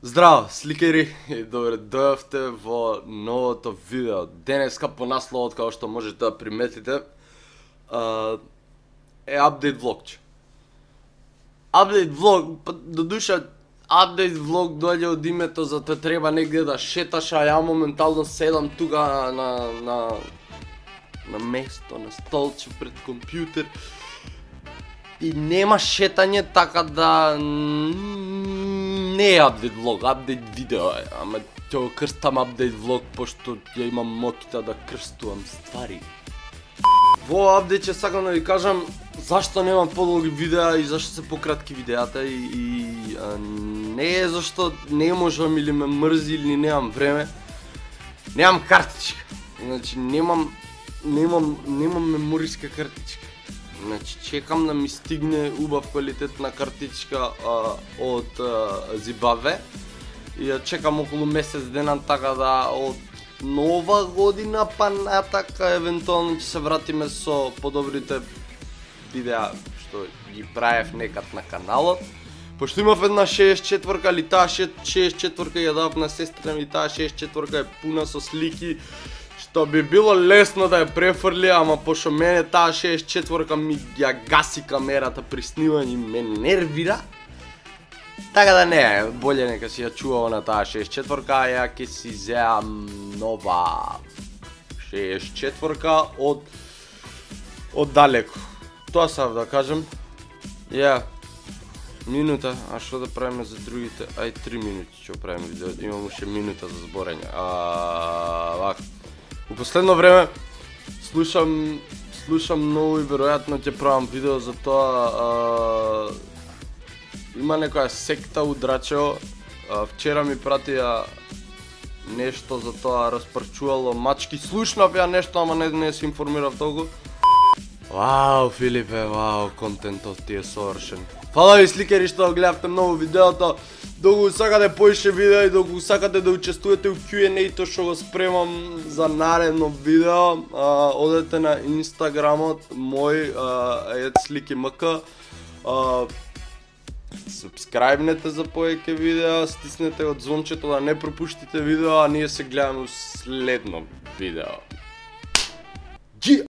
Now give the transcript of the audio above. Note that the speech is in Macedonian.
Здраво, сликари и добре дојавте во новото видео. Денеска по насловот, како што можете да приметите, е апдейт влогче. Апдейт влог, додуша апдейт влог доаѓа од името, затоа треба негде да шеташ, а ја моментално седам тука на место, на столче пред компјутер. И нема шетање, така да не е апдейт влог, апдейт видео е, ама ќе го крстам апдейт влог, пошто ја имам моќта да крстувам ствари. Во апдейт ќе сакам да ви кажам зашто немам подолги видеа и зашто се пократки видеата и не е зашто не можам или ме мрзи или немам време. Немам картичка. Значи немам мемориска картичка. Значи чекам да ми стигне убав квалитетна картичка од Зибаве и ја чекам околу месец дена, така да од нова година па натака евентуално ќе се вратиме со подобрите видеа што ги правев некад на каналот. Пошто имав една 64-ка, или таа 64-ка ја дав на сестра ми, таа 64-ка е пуна со слики, што би било лесно да ја префрли, ама пошто мене таа 64-ка ми ја гаси камерата при снимање и ме нервира. Така да не, боле нека си ја чувам на таа 64-ка, а ја ќе си зеам нова 64-ка од далеко. Тоа сав да кажем. Ја минута, а што да правиме за другите? Ај 3 минути ќе правиме видео, имам уште минута за зборење. Вака. У последно време слушам многу и веројатно ќе правам видео за тоа. Има некоја секта у Драчево. Вчера ми пратија нешто за тоа, распарчувало мачки. Слушнав ја нешто, ама не се информирав толку. Вау, Филипе, вау, контентот ти е совршен. Фала ви, сликари, што гледавте многу видеото. Доколку сакате поише видео и доколку сакате да учествувате у Q&A-то што го спремам за наредно видео, одете на инстаграмот мој @slikimk. Субскрајбнете за повеќе видеа, стиснете го звончето да не пропуштите видео, а ние се гледаме у следно видео.